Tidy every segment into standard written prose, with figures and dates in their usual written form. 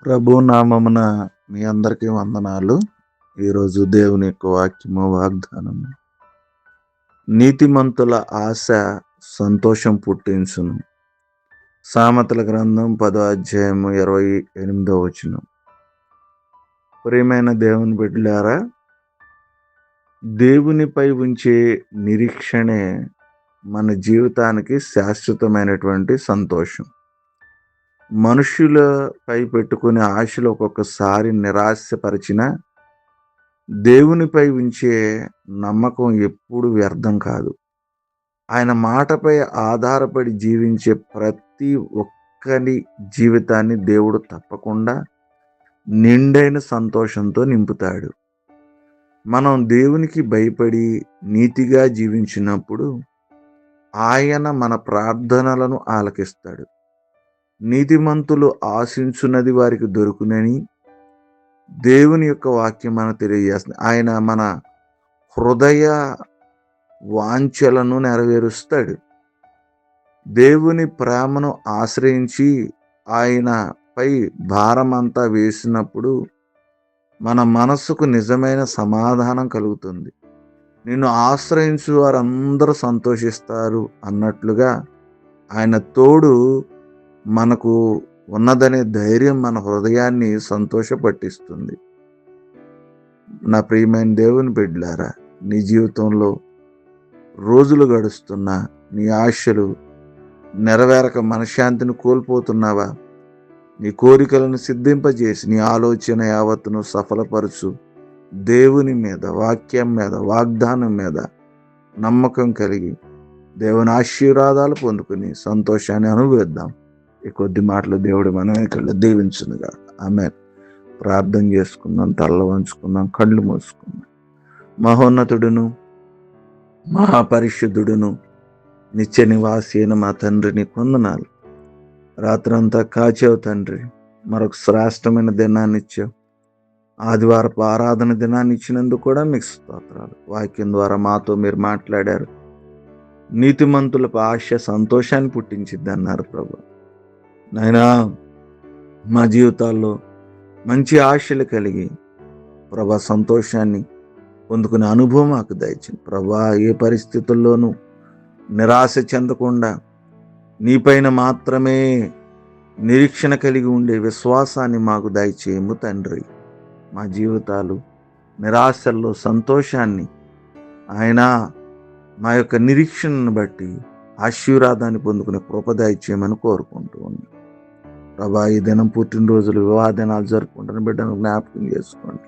ప్రభు నామమున మీ అందరికీ వందనాలు. ఈరోజు దేవుని యొక్క వాక్యము వాగ్దానము. నీతిమంతుల ఆశ సంతోషం పుట్టించును. సామెతల గ్రంథం 10వ అధ్యాయము 28వ వచనం. ప్రియమైన దేవుని బిడ్డలారా, దేవునిపై ఉంచే నిరీక్షణే మన జీవితానికి శాశ్వతమైనటువంటి సంతోషం. మనుషులపై పెట్టుకునే ఆశలు ఒక్కొక్కసారి నిరాశపరిచిన, దేవునిపై ఉంచే నమ్మకం ఎప్పుడు వ్యర్థం కాదు. ఆయన మాటపై ఆధారపడి జీవించే ప్రతి ఒక్కరి జీవితాన్ని దేవుడు తప్పకుండా నిండైన సంతోషంతో నింపుతాడు. మనం దేవునికి భయపడి నీతిగా జీవించినప్పుడు ఆయన మన ప్రార్థనలను ఆలకిస్తాడు. నీతిమంతులు ఆశించున్నది వారికి దొరుకునని దేవుని యొక్క వాక్యం మనకు తెలియజేస్తుంది. ఆయన మన హృదయ వాంఛలను నెరవేరుస్తాడు. దేవుని ప్రేమను ఆశ్రయించి ఆయనపై భారమంతా వేసినప్పుడు మన మనస్సుకు నిజమైన సమాధానం కలుగుతుంది. నిన్ను ఆశ్రయించు వారందరూ సంతోషిస్తారు అన్నట్లుగా ఆయన తోడు మనకు ఉన్నదనే ధైర్యం మన హృదయాన్ని సంతోషపట్టిస్తుంది. నా ప్రియమైన దేవుని బిడ్డలారా, నీ జీవితంలో రోజులు గడుస్తున్నా నీ ఆశలు నెరవేరక మనశ్శాంతిని కోల్పోతున్నావా? నీ కోరికలను సిద్ధింపజేసి నీ ఆలోచన యావత్తును సఫలపరచు దేవుని మీద, వాక్యం మీద, వాగ్దానం మీద నమ్మకం కలిగి దేవుని ఆశీర్వాదాలు పొందుకుని సంతోషాన్ని అనుభవిద్దాం. ఈ కొద్ది మాటలు దేవుడు మన వెనుకల్లో దీవించునుగా. ఆమేన్. ప్రార్థన చేసుకుందాం, తల్ల వంచుకుందాం, కళ్ళు మూసుకుందాం. మహోన్నతుడును మహాపరిశుద్ధుడును నిత్య నివాసి అయిన మా తండ్రిని కొందనాలు. రాత్రంతా కాచావు తండ్రి. మరొక శ్రేష్టమైన దినాన్ని ఇచ్చావు. ఆదివారపు ఆరాధన దినాన్ని ఇచ్చినందుకు కూడా మీకు స్తోత్రాలు. వాక్యం ద్వారా మాతో మీరు మాట్లాడారు. నీతిమంతులకు ఆశ సంతోషాన్ని పుట్టించిద్ది అన్నారు ప్రభు. నాయనా, మా జీవితాల్లో మంచి ఆశలు కలిగి ప్రభా సంతోషాన్ని పొందుకునే అనుభవం మాకు దయచేయండి ప్రభా. ఏ పరిస్థితుల్లోనూ నిరాశ చెందకుండా నీపైన మాత్రమే నిరీక్షణ కలిగి ఉండే విశ్వాసాన్ని మాకు దయచేయము తండ్రి. మా జీవితాలు నిరాశల్లో సంతోషాన్ని ఆయన మా యొక్క నిరీక్షణను బట్టి ఆశీర్వాదాన్ని పొందుకునే కృప దయచేయమని కోరుకుంటూ ఉన్నాం ప్రభా. ఈ దినం పుట్టినరోజులు, వివాహ దినాలు జరుపుకుంటున్న బిడ్డను జ్ఞాపకం చేసుకోండి.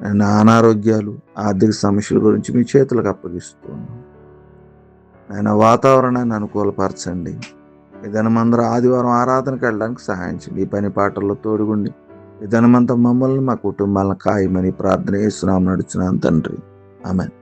ఆయన అనారోగ్యాలు, ఆర్థిక సమస్యల గురించి మీ చేతులకు అప్పగిస్తూ ఉన్నాం. ఆయన వాతావరణాన్ని అనుకూలపరచండి. ఈ దినమందరూ ఆదివారం ఆరాధనకు వెళ్ళడానికి సహాయం చేయండి. ఈ పని పాటల్లో తోడుగుండి ఈ దినమంతా మమ్మల్ని, మా కుటుంబాలను ఖాయమని ప్రార్థన చేస్తున్నాం నడుచున్నాను తండ్రి. ఆమేన్.